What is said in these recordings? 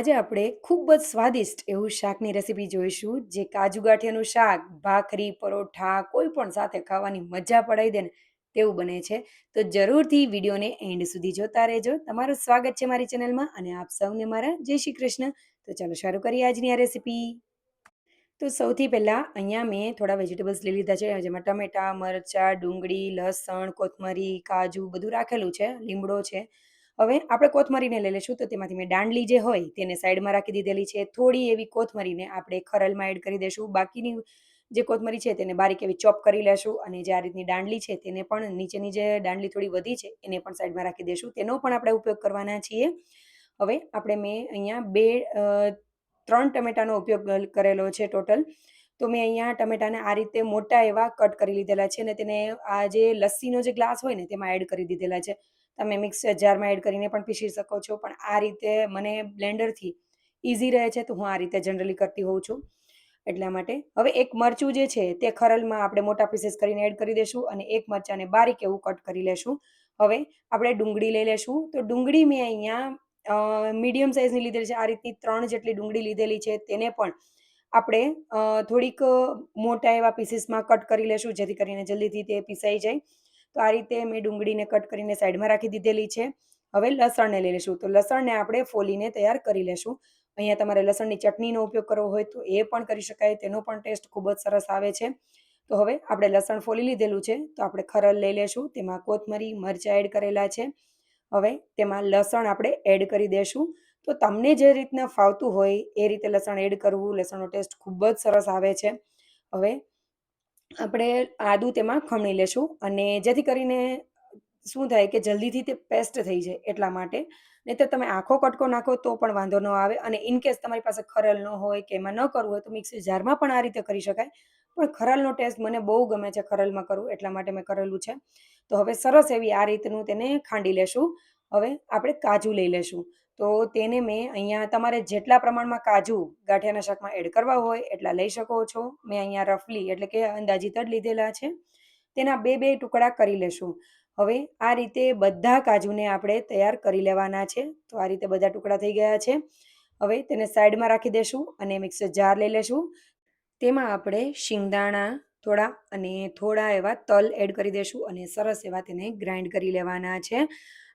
આજે આપણે ખૂબ જ સ્વાદિષ્ટ એવું શાકની રેસીપી જોઈશું જે કાજુ ગાંઠિયાનું શાક ભાખરી પરોઠા કોઈ પણ સાથે ખાવાની મજા પડાવી દે ને તેવું બને છે. તો જરૂરથી વિડીયોને એન્ડ સુધી જોતા રહેજો. તમારું સ્વાગત છે મારી ચેનલમાં અને આપ સૌને મારા જય શ્રી કૃષ્ણ. તો ચાલો શરૂ કરીએ આજની આ રેસીપી. તો સૌથી પહેલાં અહીંયા મેં થોડા વેજીટેબલ્સ લઈ લીધા છે, જેમાં ટમેટાં, મરચાં, ડુંગળી, લસણ, કોથમરી, કાજુ બધું રાખેલું છે, લીમડો છે. હવે આપણે કોથમરીને લઈ લઈશું, તો તેમાંથી મેં દાંડલી જે હોય તેને સાઈડમાં રાખી દીધેલી છે. થોડી એવી કોથમરીને આપણે ખરલમાં એડ કરી દઈશું. બાકીની જે કોથમરી છે તેને બારીક એવી ચોપ કરી લેશું, અને જે આ રીતની દાંડલી છે તેને પણ નીચેની જે દાંડલી થોડી વધી છે એને પણ સાઈડમાં રાખી દઈશું. તેનો પણ આપણે ઉપયોગ કરવાના છીએ. હવે આપણે મેં અહીંયા 3 ટમેટાનો ઉપયોગ કરેલો છે ટોટલ. તો મેં અહીંયા ટમેટાને આ રીતે મોટા એવા કટ કરી લીધેલા છે, અને તેને આ જે લસ્સીનો જે ગ્લાસ હોય ને તેમાં એડ કરી દીધેલા છે. તમે મિક્સર જારમાં એડ કરીને પણ પીસી શકો છો, પણ આ રીતે મને બ્લેન્ડરથી ઇઝી રહે છે, તો હું આ રીતે જનરલી કરતી હોઉં છું એટલા માટે. હવે એક મરચું જે છે તે ખરલમાં આપણે મોટા પીસીસ કરીને એડ કરી દઈશું, અને એક મરચાંને બારીક એવું કટ કરી લેશું. હવે આપણે ડુંગળી લઈ લેશું. તો ડુંગળી મેં અહીંયા મીડિયમ સાઇઝની લીધેલી છે. આ રીતની 3 જેટલી ડુંગળી લીધેલી છે. તેને પણ આપણે થોડીક મોટા એવા પીસીસમાં કટ કરી લેશું, જેથી કરીને જલ્દીથી તે પીસાઈ જાય. તો આ રીતે મેં ડુંગળીને કટ કરીને સાઈડમાં રાખી દીધેલી છે. હવે લસણને લઈ લઈશું. તો લસણને આપણે ફોલીને તૈયાર કરી લેશું. અહીંયા તમારે લસણની ચટણીનો ઉપયોગ કરવો હોય તો એ પણ કરી શકાય, તેનો પણ ટેસ્ટ ખૂબ જ સરસ આવે છે. તો હવે આપણે લસણ ફોલી લીધેલું છે, તો આપણે ખરલ લઈ લેશું. તેમાં કોથમરી, મરચાં એડ કરેલા છે. હવે તેમાં લસણ આપણે એડ કરી દઈશું. તો તમને જે રીતના ફાવતું હોય એ રીતે લસણ એડ કરવું. લસણનો ટેસ્ટ ખૂબ જ સરસ આવે છે. હવે આપણે આદું તેમાં ખમણી લેશું, અને જેથી કરીને શું થાય કે જલ્દીથી તે પેસ્ટ થઈ જાય એટલા માટે. નહીં તો તમે આખો કટકો નાખો તો પણ વાંધો ન આવે, અને ઇનકેસ તમારી પાસે ખરલ ન હોય કે એમાં ન કરવું હોય તો મિક્સર જારમાં પણ આ રીતે કરી શકાય. પણ ખરલનો ટેસ્ટ મને બહુ ગમે છે ખરલમાં કરવું, એટલા માટે મેં કરેલું છે. તો હવે સરસ એવી આ રીતનું તેને ખાંડી લેશું. હવે આપણે કાજુ લઈ લેશું. તો તેને મેં અહીંયા, તમારે જેટલા પ્રમાણમાં કાજુ ગાંઠિયાના શાકમાં એડ કરવા હોય એટલા લઈ શકો છો. મેં અહીંયા રફલી એટલે કે અંદાજિત જ લીધેલા છે. તેના બે બે ટુકડા કરી લેશું. હવે આ રીતે બધા કાજુને આપણે તૈયાર કરી લેવાના છે. તો આ રીતે બધા ટુકડા થઈ ગયા છે. હવે તેને સાઈડમાં રાખી દેશું, અને મિક્સર જાર લઈ લેશું. તેમાં આપણે શિંગદાણા થોડા અને થોડા એવા તલ એડ કરી દેશું, અને સરસ એવા તેને ગ્રાઇન્ડ કરી લેવાના છે.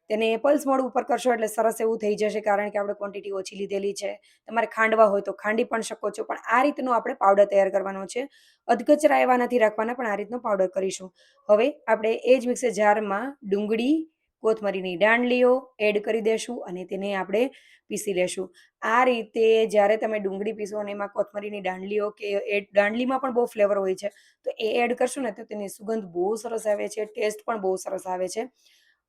તેને પલ્સ મોડ ઉપર કરશો એટલે સરસ એવું થઈ જશે, કારણ કે આપણે ક્વોન્ટિટી ઓછી લીધેલી છે. તમારે ખાંડવા હોય તો ખાંડી પણ શકો છો, પણ આ રીતનો આપણે પાવડર તૈયાર કરવાનો છે. અધકચરા એવા નથી રાખવાના, પણ આ રીતનો પાવડર કરીશું. હવે આપણે એ જ મિક્સર જારમાં ડુંગળી, કોથમરીની દાંડલીઓ એડ કરી દેશું, અને તેને આપણે પીસી લેશું. આ રીતે જ્યારે તમે ડુંગળી પીસો અને એમાં કોથમરીની દાંડલીઓ કે એ દાંડલીમાં પણ બહુ ફ્લેવર હોય છે, તો એ એડ કરશું ને તો તેની સુગંધ બહુ સરસ આવે છે, ટેસ્ટ પણ બહુ સરસ આવે છે.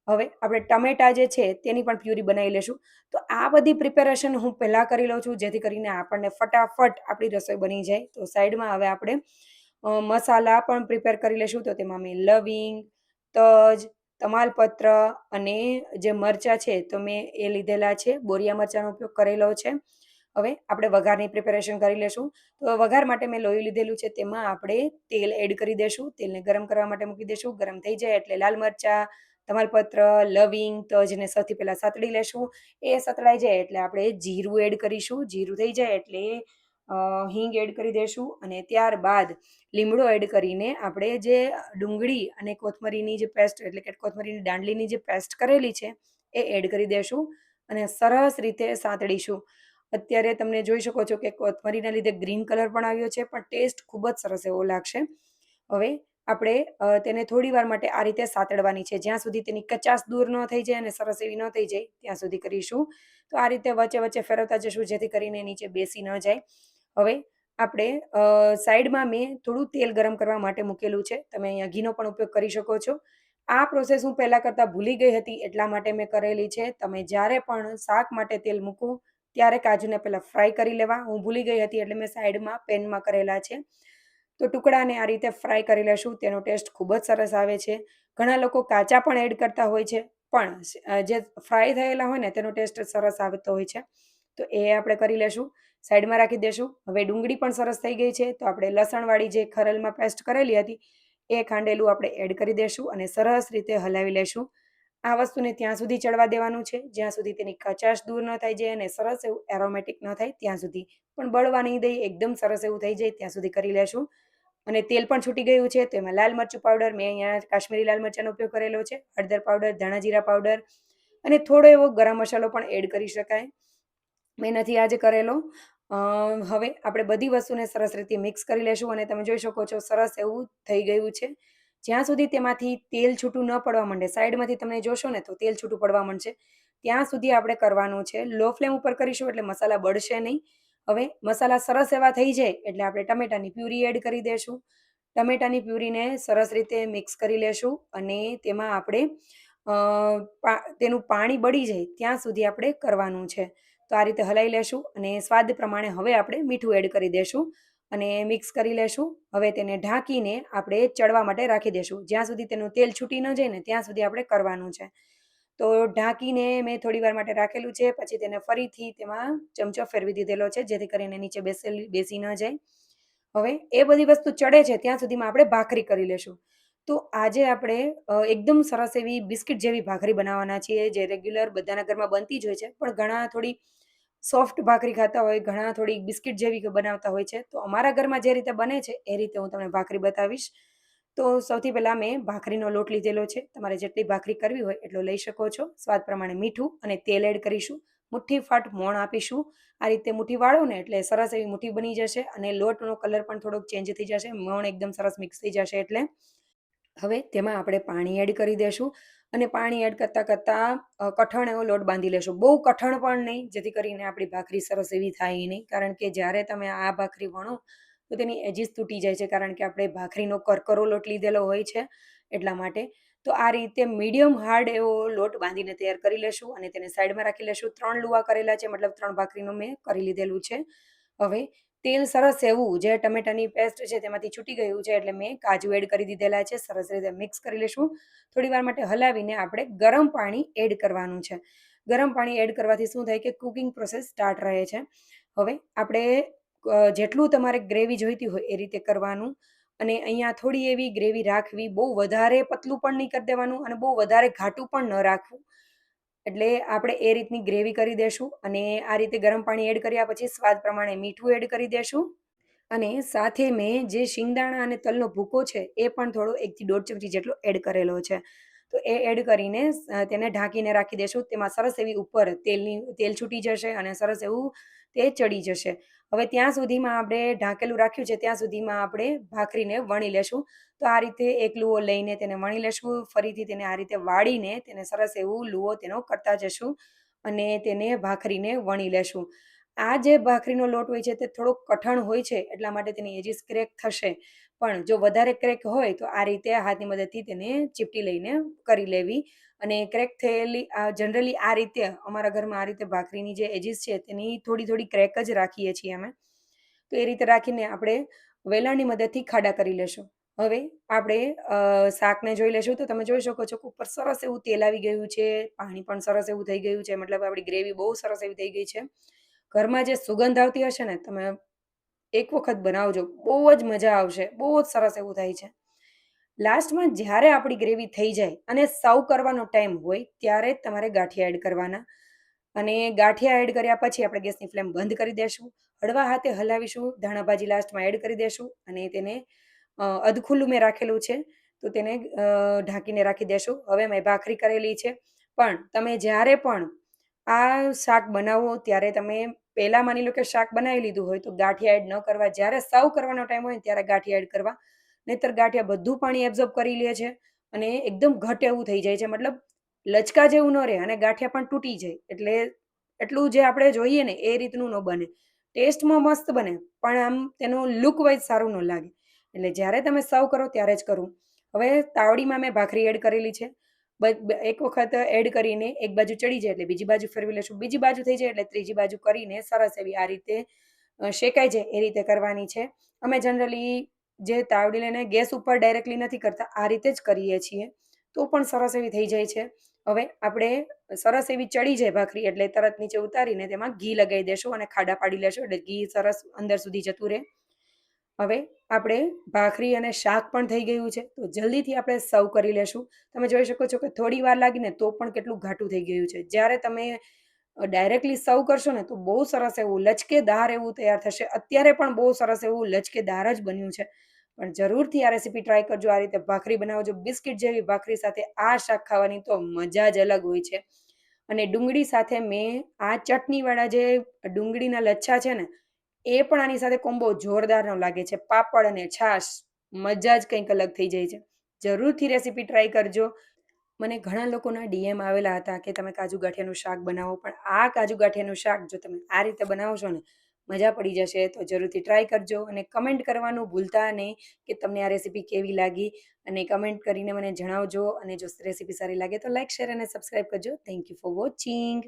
હવે આપણે ટમેટા જે છે તેની પણ પ્યુરી બનાવી લેશું. તો આ બધી પ્રિપેરેશન હું પહેલાં કરી લઉં છું, જેથી કરીને આપણને ફટાફટ આપણી રસોઈ બની જાય. તો સાઈડમાં હવે આપણે મસાલા પણ પ્રિપેર કરી લેશું. તો તેમાં મેં લવિંગ, તજ, તમાલપત્ર અને જે મરચાં છે તો મેં એ લીધેલા છે, બોરિયા મરચાંનો ઉપયોગ કરેલો છે. હવે આપણે વઘારની પ્રિપેરેશન કરી લેશું. તો વઘાર માટે મેં લોહી લીધેલું છે, તેમાં આપણે તેલ એડ કરી દેશું. તેલને ગરમ કરવા માટે મૂકી દેશું. ગરમ થઈ જાય એટલે લાલ મરચાં, તમાલપત્ર, લવિંગ, તજને સૌથી પહેલાં સાતળી લેશું. એ સતળાઈ જાય એટલે આપણે જીરું એડ કરીશું. જીરું થઈ જાય એટલે હિંગ એડ કરી દેશું, અને ત્યારબાદ લીમડો એડ કરીને આપણે જે ડુંગળી અને કોથમરીની જે પેસ્ટ એટલે કે કોથમરીની દાંડલીની જે પેસ્ટ કરેલી છે એ એડ કરી દેશું, અને સરસ રીતે સાંતળીશું. અત્યારે તમને જોઈ શકો છો કે કોથમરીના લીધે ગ્રીન કલર પણ આવ્યો છે, પણ ટેસ્ટ ખૂબ જ સરસ એવો લાગશે. હવે આપણે તેને થોડી વાર માટે આ રીતે સાતળવાની છે, જ્યાં સુધી તેની કચાશ દૂર ન થઈ જાય અને સરસ એવી ન થઈ જાય ત્યાં સુધી કરીશું. તો આ રીતે વચ્ચે વચ્ચે ફેરવતા જશું, જેથી કરીને નીચે બેસી ન જાય. હવે આપણે સાઈડમાં મેં થોડું તેલ ગરમ કરવા માટે મૂકેલું છે. તમે અહીંયા ઘીનો પણ ઉપયોગ કરી શકો છો. આ પ્રોસેસ હું પહેલાં કરતાં ભૂલી ગઈ હતી, એટલા માટે મેં કરેલી છે. તમે જ્યારે પણ શાક માટે તેલ મૂકો ત્યારે કાજુને પહેલાં ફ્રાય કરી લેવા. હું ભૂલી ગઈ હતી એટલે મેં સાઈડમાં પેનમાં કરેલા છે. તો ટુકડાને આ રીતે ફ્રાય કરી લેશું. તેનો ટેસ્ટ ખૂબ જ સરસ આવે છે. ઘણા લોકો કાચા પણ એડ કરતા હોય છે, પણ જે ફ્રાય થયેલા હોય ને તેનો ટેસ્ટ સરસ આવતો હોય છે. તો એ આપણે કરી લેશું, સાઈડમાં રાખી દેશું. હવે ડુંગળી પણ સરસ થઈ ગઈ છે, તો આપણે લસણવાળી જે ખરલમાં પેસ્ટ કરેલી હતી એ ખાંડેલું આપણે એડ કરી દેશું, અને સરસ રીતે હલાવી લેશું. આ વસ્તુને ત્યાં સુધી ચડવા દેવાનું છે જ્યાં સુધી તેની કચાશ દૂર ન થઈ જાય અને સરસ એવું એરોમેટિક ન થાય ત્યાં સુધી, પણ બળવા નહીં દઈ, એકદમ સરસ એવું થઈ જાય ત્યાં સુધી કરી લેશું. અને તેલ પણ છૂટી ગયું છે તો એમાં લાલ મરચું પાવડર, મેં અહીંયા કાશ્મીરી લાલ મરચાંનો ઉપયોગ કરેલો છે, હળદર પાવડર, ધાણા જીરા પાવડર અને થોડો એવો ગરમ મસાલો પણ એડ કરી શકાય. મેં નથી આજે કરેલો. હવે આપણે બધી વસ્તુને સરસ રીતે મિક્સ કરી લેશું અને તમે જોઈ શકો છો સરસ એવું થઈ ગયું છે. જ્યાં સુધી તેમાંથી તેલ છૂટું ન પડવા માંડે, સાઈડમાંથી તમે જોશો ને તો તેલ છૂટું પડવા માંડશે, ત્યાં સુધી આપણે કરવાનું છે. લો ફ્લેમ ઉપર કરીશું એટલે મસાલા બળશે નહીં. હવે મસાલા સરસ એવા થઈ જાય એટલે આપણે ટમેટાની પ્યુરી એડ કરી દઈશું. ટમેટાની પ્યુરીને સરસ રીતે મિક્સ કરી લેશું અને તેમાં આપણે તેનું પાણી બળી જાય ત્યાં સુધી આપણે કરવાનું છે. તો આ રીતે હલાવી લેશું અને સ્વાદ પ્રમાણે હવે આપણે મીઠું એડ કરી દેશું અને મિક્સ કરી લેશું. હવે તેને ઢાંકીને આપણે ચડવા માટે રાખી દેશું. જ્યાં સુધી તેનું તેલ છૂટી ન જાય ને ત્યાં સુધી આપણે કરવાનું છે. તો ઢાંકીને મેં થોડી વાર માટે રાખેલું છે, પછી તેને ફરીથી તેમાં ચમચો ફેરવી દીધેલો છે જેથી કરીને નીચે બેસી ન જાય. હવે એ બધી વસ્તુ ચડે છે ત્યાં સુધીમાં આપણે ભાખરી કરી લેશું. તો આજે આપણે એકદમ સરસ એવી બિસ્કિટ જેવી ભાખરી બનાવવાના છીએ, જે રેગ્યુલર બધાના ઘરમાં બનતી જ હોય છે, પણ ઘણા થોડી સોફ્ટ ભાખરી ખાતા હોય, ઘણા થોડી બિસ્કિટ જેવી બનાવતા હોય છે. તો અમારા ઘરમાં જે રીતે બને છે એ રીતે હું તમને ભાખરી બતાવીશ. તો સૌથી પહેલાં મેં ભાખરીનો લોટ લીધેલો છે. તમારે જેટલી ભાખરી કરવી હોય એટલો લઈ શકો છો. સ્વાદ પ્રમાણે મીઠું અને તેલ એડ કરીશું. મુઠ્ઠી ફાટ મોણ આપીશું. આ રીતે મુઠ્ઠી વાળો ને એટલે સરસ એવી મુઠ્ઠી બની જશે અને લોટનો કલર પણ થોડોક ચેન્જ થઈ જશે, મોણ એકદમ સરસ મિક્સ થઈ જશે. એટલે હવે તેમાં આપણે પાણી એડ કરી દેશું અને પાણી એડ કરતાં કરતાં કઠણ એવો લોટ બાંધી લેશું. બહુ કઠણ પણ નહીં, જેથી કરીને આપણી ભાખરી સરસ એવી થાય નહીં, કારણ કે જ્યારે તમે આ ભાખરી વણો તો તેની એજીસ તૂટી જાય છે, કારણ કે આપણે ભાખરીનો કરકરો લોટ લીધેલો હોય છે એટલા માટે. તો આ રીતે મીડિયમ હાર્ડ એવો લોટ બાંધીને તૈયાર કરી લેશું અને તેને સાઈડમાં રાખી લેશું. 3 લુવા કરેલા છે, મતલબ 3 ભાખરીનું મેં કરી લીધેલું છે. હવે તેલ સરસ એવું જે ટમેટાની પેસ્ટ છે તેમાંથી છૂટી ગયું છે એટલે મેં કાજુ એડ કરી દીધેલા છે. સરસ રીતે મિક્સ કરી લેશું. થોડી વાર માટે હલાવીને આપણે ગરમ પાણી એડ કરવાનું છે. ગરમ પાણી એડ કરવાથી શું થાય કે કુકિંગ પ્રોસેસ સ્ટાર્ટ રહે છે. હવે આપણે જેટલું તમારે ગ્રેવી જોઈતી હોય એ રીતે કરવાનું અને અહીંયા થોડી એવી ગ્રેવી રાખવી, બહુ વધારે પતલું પણ નહીં કરી દેવાનું અને બહુ વધારે ઘાટું પણ ન રાખવું. એટલે આપણે એ રીતની ગ્રેવી કરી દેશું અને આ રીતે ગરમ પાણી એડ કર્યા પછી સ્વાદ પ્રમાણે મીઠું એડ કરી દેશું અને સાથે મેં જે શિંગદાણા અને તલનો ભૂકો છે એ પણ થોડો 1 થી 1.5 ચમચી જેટલો એડ કરેલો છે. તો એ એડ કરીને તેને ઢાંકીને રાખી દેશું. તેમાં સરસ એવી ઉપર તેલ છૂટી જશે અને સરસ એવું તે ચડી જશે. હવે ત્યાં સુધીમાં આપણે ઢાંકેલું રાખ્યું છે ત્યાં સુધીમાં આપણે ભાખરીને વણી લેશું. તો આ રીતે એક લુઓ લઈને તેને વણી લેશું. ફરીથી તેને આ રીતે વાળીને તેને સરસ એવું લુઓ તેનો કરતા જશું અને તેને ભાખરીને વણી લેશું. આ જે ભાખરીનો લોટ હોય છે તે થોડોક કઠણ હોય છે એટલા માટે તેની એજીસ ક્રેક થશે, પણ જો વધારે ક્રેક હોય તો આ રીતે હાથની મદદથી તેને ચીપટી લઈને કરી લેવી. અને ક્રેક થયેલી જનરલી આ રીતે અમારા ઘરમાં આ રીતે ભાખરીની જે એજીસ છે તેની થોડી થોડી ક્રેક જ રાખીએ છીએ અમે. તો એ રીતે રાખીને આપણે વેલણની મદદથી ખાડા કરી લેશું. હવે આપણે શાકને જોઈ લેશું તો તમે જોઈ શકો છો કે ઉપર સરસ એવું તેલ આવી ગયું છે, પાણી પણ સરસ એવું થઈ ગયું છે, મતલબ આપણી ગ્રેવી બહુ સરસ એવી થઈ ગઈ છે. ઘરમાં જે સુગંધ આવતી હશે ને, તમે એક વખત બનાવજો, બહુ જ મજા આવશે, બહુ જ સરસ એવું થાય છે. લાસ્ટમાં જ્યારે આપણી ગ્રેવી થઈ જાય અને સર્વ કરવાનો ટાઈમ હોય ત્યારે જ તમારે ગાંઠિયા એડ કરવાના અને ગાંઠિયા એડ કર્યા પછી આપણે ગેસની ફ્લેમ બંધ કરી દેશું. હળવા હાથે હલાવીશું. ધાણા ભાજી લાસ્ટમાં એડ કરી દેશું અને તેને અધખુલ્લું મેં રાખેલું છે તો તેને ઢાંકીને રાખી દેશું. હવે મેં ભાખરી કરેલી છે, પણ તમે જ્યારે પણ આ શાક બનાવો ત્યારે તમે પહેલાં માની લો કે શાક બનાવી લીધું હોય તો ગાંઠિયા એડ ન કરવા. જ્યારે સર્વ કરવાનો ટાઈમ હોય ત્યારે ગાંઠિયા એડ કરવા, નહીંતર ગાંઠિયા બધું પાણી એબ્ઝોર્બ કરી લે છે અને એકદમ ઘટ એવું થઈ જાય છે, મતલબ લચકા જેવું ન રહે અને ગાંઠિયા પણ તૂટી જાય. એટલે એટલું જે આપણે જોઈએ ને એ રીતનું ન બને. ટેસ્ટમાં મસ્ત બને પણ આમ તેનું લુક વાઇઝ સારું ન લાગે. એટલે જ્યારે તમે સર્વ કરો ત્યારે જ કરું. હવે તાવડીમાં મેં ભાખરી એડ કરેલી છે. એક વખત એડ કરીને એક બાજુ ચડી જાય એટલે બીજી બાજુ ફેરવી લેશું, બીજી બાજુ થઈ જાય એટલે ત્રીજી બાજુ કરીને સરસ એવી આ રીતે શેકાઈ જાય એ રીતે કરવાની છે. અમે જનરલી જે તાવડી લઈને ગેસ ઉપર ડાયરેક્ટલી નથી કરતા, આ રીતે જ કરીએ છીએ તો પણ સરસ એવી થઈ જાય છે. હવે આપણે સરસ એવી ચડી જાય ભાખરી એટલે તરત નીચે ઉતારીને તેમાં ઘી લગાવી દેશું અને ખાડા પાડી લેશું એટલે ઘી સરસ અંદર સુધી જતું રહે. હવે આપણે ભાખરી અને શાક પણ થઈ ગયું છે, તો જલ્દીથી આપણે સર્વ કરી લેશું. તમે જોઈ શકો છો કે થોડી વાર લાગીને તો પણ કેટલું ઘાટું થઈ ગયું છે. જ્યારે તમે ડાયરેક્ટલી સર્વ કરશો ને તો બહુ સરસ એવું લચકેદાર એવું તૈયાર થશે. અત્યારે પણ બહુ સરસ એવું લચકેદાર જ બન્યું છે. પણ જરૂરથી આ રેસીપી ટ્રાય કરજો. આ રીતે ભાખરી બનાવજો. બિસ્કિટ જેવી ભાખરી સાથે આ શાક ખાવાની તો મજા જ અલગ હોય છે. અને ડુંગળી સાથે મેં આ ચટણીવાળા જે ડુંગળીના લચ્છા છે ને, એ પણ આની સાથે કોમ્બો જોરદારનો લાગે છે. પાપડ અને છાશ, મજા જ કંઈક અલગ થઈ જાય છે. જરૂરથી રેસીપી ટ્રાય કરજો. મને ઘણા લોકોના ડીએમ આવેલા હતા કે તમે કાજુ ગાંઠિયાનું શાક બનાવો, પણ આ કાજુ ગાંઠિયાનું શાક જો તમે આ રીતે બનાવશો ને, મજા પડી જશે. તો જરૂરથી ટ્રાય કરજો અને કમેન્ટ કરવાનું ભૂલતા નહીં કે તમને આ રેસીપી કેવી લાગી, અને કમેન્ટ કરીને મને જણાવજો. અને જો રેસીપી સારી લાગે તો લાઈક, શેર અને સબસ્ક્રાઈબ કરજો. Thank you for watching.